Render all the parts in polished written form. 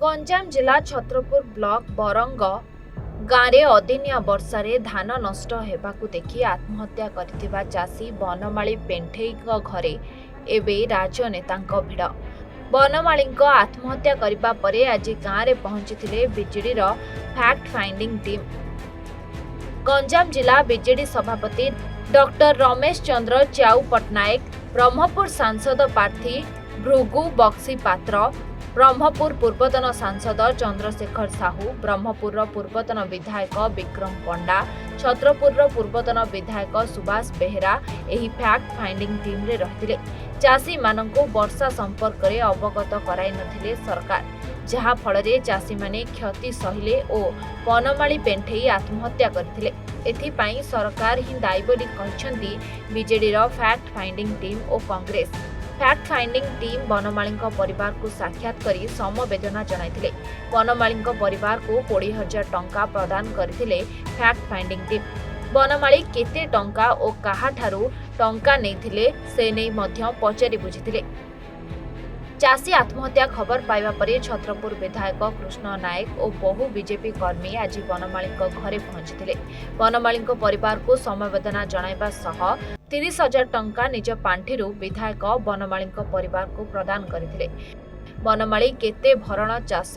गंजाम जिला छत्रपुर ब्लॉक बरंग गाँव में अदिनिया वर्षारे धान नष्ट हेबाकु देखि आत्महत्या करथिबा चाषी बनमाली पेंठेई घरे एबे राजनेतांक भिड़। बनमाली आत्महत्या करिबा परे आज गाँव में पहुंची BJD fact finding team. Ganjam जिला बीजेडी सभापति डॉक्टर रमेश चंद्र च्याऊ पट्टनायक, ब्रह्मपुर सांसद प्रार्थी भृगु बक्सी पात्र, ब्रह्मपुर पूर्वतन सांसद चंद्रशेखर साहू, ब्रह्मपुर पूर्वतन विधायक विक्रम पंडा, छत्रपुर पूर्वतन विधायक सुभाष बेहेरा एही फैक्ट फाइंडिंग टीम रे रहिथिले। चाषी मानंकु वर्षा संपर्क में अवगत कराई नथिले सरकार, जहा फଳରେ चाषी माने क्षति सहिले ओ बनमाली पेंठेई आत्महत्या करथिले। एथिपाई सरकार ही दायी बोली कहिसंती बीजेडीर फैक्ट फाइंडिंग टीम और Congress. Fact finding team Banmali परिवार को साक्षात करी समवेदना जणाइथिले। बनमाली परिवार को 20,000 टंका प्रदान करथिले फैक्ट फाइंडिंग टीम। बनमाली केते टंका और काहाठारू टंका नेथिले से नै मध्य पचारि बुझिथिले। चाषी आत्महत्या खबर पाइबा परे छत्रपुर विधायक कृष्ण नायक और बहु बीजेपी कर्मी आज बनमाली घरे पहुंची। बनमाली परिवार को समवेदना जणाइबा सह 30,000 टंका निज पांठिरू विधायक बनमाली परिवार को प्रदान करथिले। बनमाली केते भरण चाष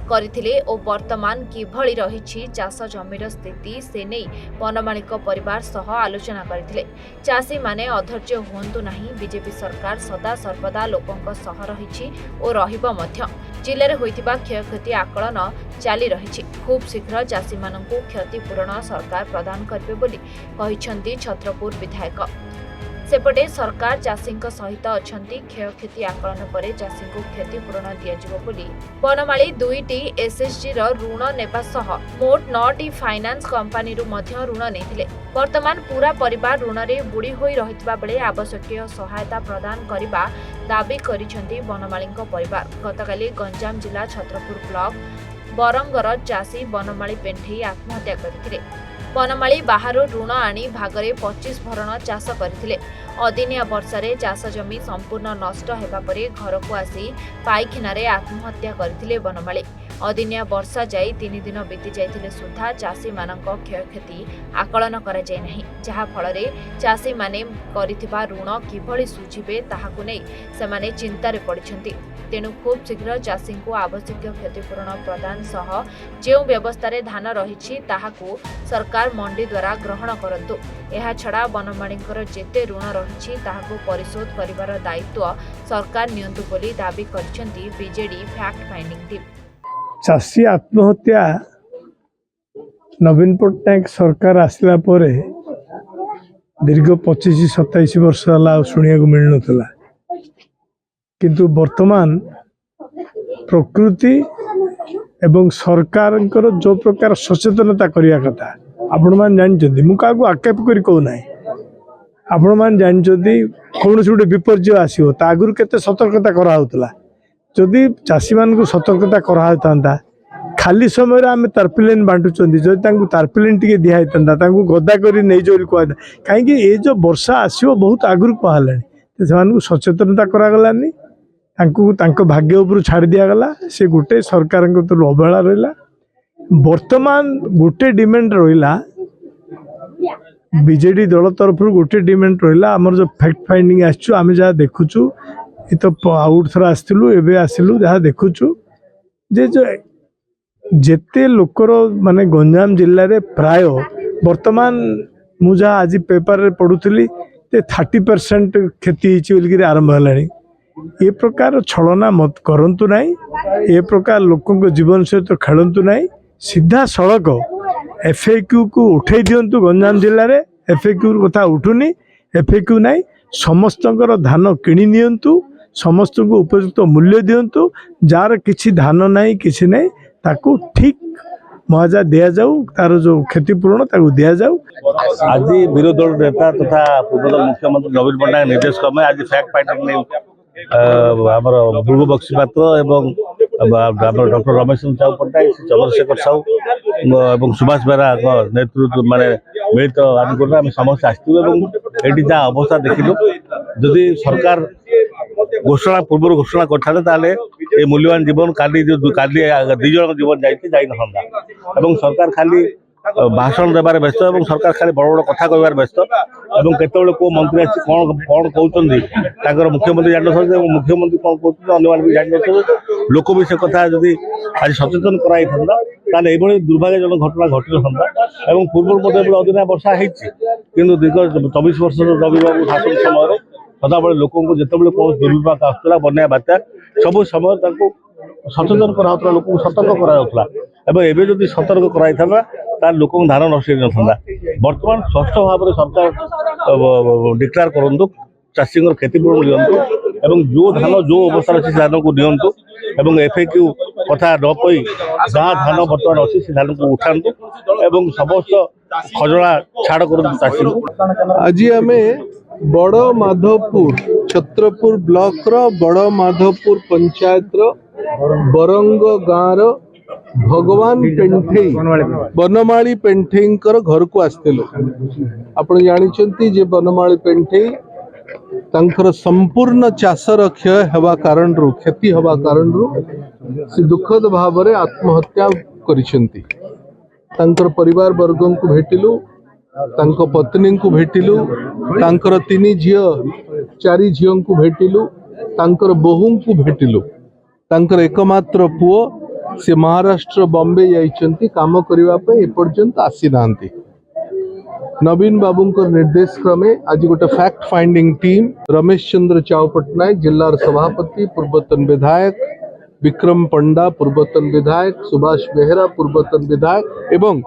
करथिले और वर्तमान किभଳି रहिछि चाष जमीर स्थिति से नै बनमाली परिवार सह आलोचना करथिले। चाषी माने अधैर्य हुअन्तु नाही, बीजेपी सरकार सदा सर्वदा लोकंक सह रहिछि और रहिबो मध्य। जिले में होइतिबा क्षयक्षति आकलन चाली रहिछि। खूब शीघ्र चाषी मानंकु क्षतिपूरण सरकार प्रदान करबे बोली कहिसंती छत्रपुर विधायक। सेपटे सरकार चाषी सहित अछंती। क्षयक्षति आकलन पर चाषी को क्षतिपूरण दियाजिबो बोली बनमाली 2टी एसएसजी ऋण नेबा सह मोट 9टी फाइनान्स कंपनी मध्य ऋण नेथिले। वर्तमान पूरा परिवार ऋण रे बुड़ी होई रहितबा बेले आवश्यक सहायता प्रदान करिबा दाबी करिसंती बनमाली परिवार। गतकाली गंजाम जिला छत्रपुर ब्लॉक बरंगर चाषी बनमाली पेंठेई आत्महत्या करथिले। बनमाली बाहर ऋण आनी भागरे 25 भरण चाष करथिले। अदिनिया वर्षारे चाष जमी संपूर्ण नष्ट हेबा परे घर को आसी पाइखानारे आत्महत्या करथिले बनमाली। अदिनिया वर्षा जाई 3 दिन बीती जाइथिले सुधा चाषी मानक क्षयक्षति आकलन करा जाय नाही, जहा फଳରେ चाषी माने करिथिबा ऋण किभଳି सुझिबे ताहाकु नै सेमाने चिंतारे पड़िछंती। तेणु खूब शीघ्र चाषी को आवश्यक क्षतिपूरण प्रदान सह जो व्यवस्था धान रही ताहाकु सरकार मंडी द्वारा ग्रहण करंतु। एहा छड़ा बनमालींकर जेते ऋण रही ताहाकु परिशोध करिवार दायित्व सरकार नियंतु बोली दाबी करिसेंती बीजेडी फैक्ट फाइंडिंग टीम। चाषी आत्महत्या नवीन पट्टनायक सरकार आसला परे दीर्घ 25-27 वर्ष शुणा मिल ना, किंतु वर्तमान प्रकृति एवं सरकार जो प्रकार सचेतनता करने कथा आपण मैंने जानते। मुझे आक्षेप कर कहूना, आपण मैंने जानते कौन से गोटे विपर्य आसो आगुरी केते सतर्कता कराला। जदि चाषी मान सतर्कता कराता खाली समय आम तारपिलेन बांटुंट, जदि तारपिलेन टी दिखाता गदा कर नहीं जो कहता कहीं ये जो वर्षा आसो बहुत आगुरी कहला से सचेतनता करागलानी, भाग्य उपर छाड़ दिगला। से गोटे सरकार अवहेला रहा। वर्तमान गोटे डिमांड रहा बीजेडी दल तरफ गोटे डिमांड रहा आमर जो फैक्ट फाइंडिंग आम जहाँ देखुचु ये तो आउट थर आसलु एवं आसलु जहाँ देखुचु जे जो जेते लोकर माने गंजाम जिले में प्राय वर्तमान मुझे आज पेपर रे पढ़ुली 30% क्षति होती आरंभ है। ये प्रकार छलना मत करंतु नहीं, ये प्रकार लोकों को जीवन सहित खेलंतु नहीं। सीधा सड़क एफएक्यू को उठे दिंतु। गंजाम जिले में एफएक्यू कथा उठुनी, एफएक्यू नहीं। समस्त धान किणी नियंतु, समस्त को उपयुक्त मूल्य दिंतु। जार किसी धान नहीं किसी नहीं ताकू ठीक मुआवजा दिया जाऊ, तार जो क्षतिपूरण ताकू दिया जाऊ। आज विरोधी दल नेता तथा पूर्वतन मुख्यमंत्री नवीन पट्टनायक निर्देश क्रमे आज फैक्ट फाइंडिंग भृगु बक्सी पात्र एवं डॉक्टर रमेश चंद्र पट्टनायक, चंद्रशेखर साहू और सुभाष बेहरा नेतृत्व माने मिलित अनुकूल आम समस्त आसती ये जहाँ अवस्था देखिलु जदि सरकार घोषणा पूर्व घोषणा करते ए मूल्यवान जीवन काली काली दी जन जीवन जाई नथा एवं सरकार खाली भाषण देवार व्यस्त और सरकार खाली बड़ बड़ कथा कहार व्यस्त और केतबे को मंत्री आसी कौन कौन कहते मुख्यमंत्री जान मुख्यमंत्री कौन कहते अन्य भी जान लोक भी से कथा जदि आज सचेतन कराई ताले ये दुर्भाग्यजनक घटना घटी था और पूर्व अदिना वर्षा होती दीर्घ 24 वर्ष रवि बाबू शासन समय सदाबले लोक जिते कौन दुर्विपाक आसूला बन्या बात्या सब समय सचेतन कराला लोक सतर्क कराला एवं एवं जदि सतर्क कराई तार लोक धान नष्ट ना बर्तमान स्पष्ट भाव में सरकार डिक्लेयर करूँ चाषी क्षतिपूरण दिंतु जो धान जो अवस्था अच्छी धान को दिंतु एवं एफएक्यू कथा न कही जहाँ धान बर्तमान अच्छी से धान को उठातु एवं समस्त खजड़ा छाड़ करूँ चाषी को। आज आम बड़ माधवपुर छत्रपुर ब्लॉक रो बड़ माधवपुर पंचायत रो बरंग गाँव रो भगवान पेंठेई बनमाली पेंठेई घर को आसते आपण जानी जे बनमाली पेंठेई तांकर संपूर्ण चाषर क्षय हवा कारण क्षति हवा कारण से दुखद भाव में आत्महत्या करिसेंती तांकर परिवार वर्ग को भेटिलु तांको पत्नी को भेटिलु तांकर 3 झियो 4 झियों को भेटिलु तांकर बोहू को भेटिलु तांकर एकमात्र पुओ से महाराष्ट्र बॉम्बे जाइछंती काम करिवा पे एपर्यंत आसी नांती। नवीन बाबूंकर निर्देश क्रमे आज गोटे fact finding team Ramesh Chandra चाव पट्टनायक जिल्लार सभापति पूर्वतन विधायक विक्रम पंडा पूर्वतन विधायक सुभाष बेहरा पूर्वतन विधायक एवं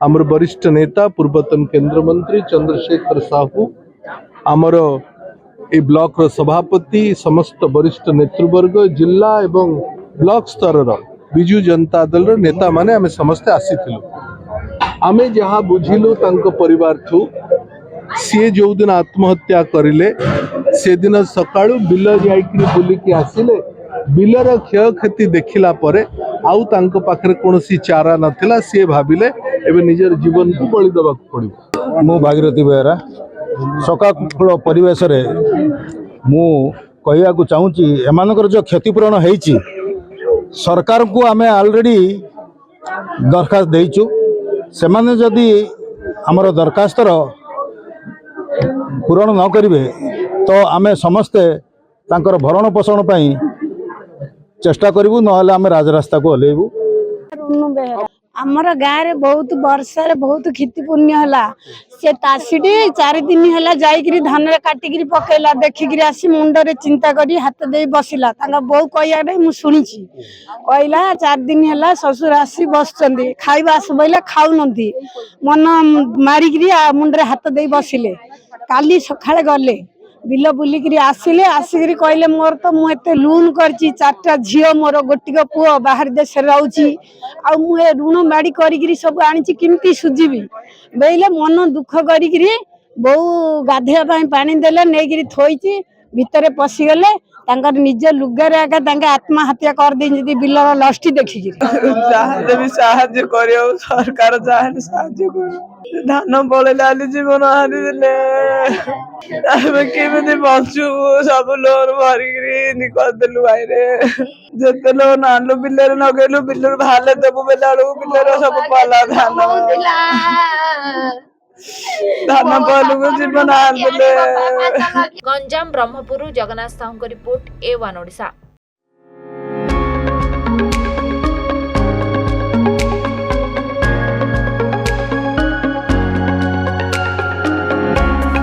आमर वरिष्ठ नेता पूर्वतन केंद्र मंत्री चंद्रशेखर साहू आमर ए ब्लॉक रो सभापति समस्त वरिष्ठ नेतृवर्ग जिला एवं ब्लॉक स्तर बिजु जनता दल रो नेता माने आमे समस्त आसीथिलु आमे जहाँ बुझिलु तांको परिवार ठू सी जो दिन आत्महत्या करिले से दिन सकाळु बिल जाइकरी बुलिकी आसिले बिलर क्षय क्षति देखिला परे आउ तांको पाखरे कोनोसी चारा नथिला सी भाबिले एबे निजर जीवन को बलि देबा पड़िबो। मु भागीरथी बेहरा सकाकुल परिवेश रे मु कहिया को चाहूची एमानकर जो क्षतिपूरण हेची सरकार को आमे ऑलरेडी दरखास्त देइचु से माने जदि आमर दरखास्तर पूरण न करिवे तो आमे समस्ते तांकर भरण पोषण पई चेष्टा करिवु नहले आमे राजरास्ता को ओलेइबु। आमर गाँव रे बहुत वर्षा बहुत क्षतिपूर्ण है से तासीटी 4 दिन है जाइकरी धान काटिकी पकेला देखिकी आसी मुंडे चिंता करी हाथ दे बसला बो कह मुझी कहला 4 दिन है ससुर आसी बस खाइबा आसबैला खाऊ मन मारिकी मुंडे हाथ दे बसिले काली सकाଳେ गले बिल बुलिकी आसिले आसिक कहले मोर तो मुझे लोन कर 4टा झील मोर गोटिक पुओ बाहर देश रोची आ मुझे ऋण बाड़ी करी सब आनी किमती सुझीबी बेले मन दुख करी बो गाधेवा पानी देले नहीं थोची भितर पशिगले निज लुगारे आगे आत्महत्या कर दी बिलर लस्टी देखिकी भी साहाଯ୍य करियो सरकार चाहे साहाଯ୍य कर धान पड़े जीवन हारी देले केमी बचु सब लोन भरिकी करदेलु भाई जिते लोन आनलु बिलर नगेलु बिलर भाले देबु बेला बिलर सब पला धान धान पलु जीवन हारी देले। Ganjam Brahmapur Jagannath Sahu report A1 Odisha.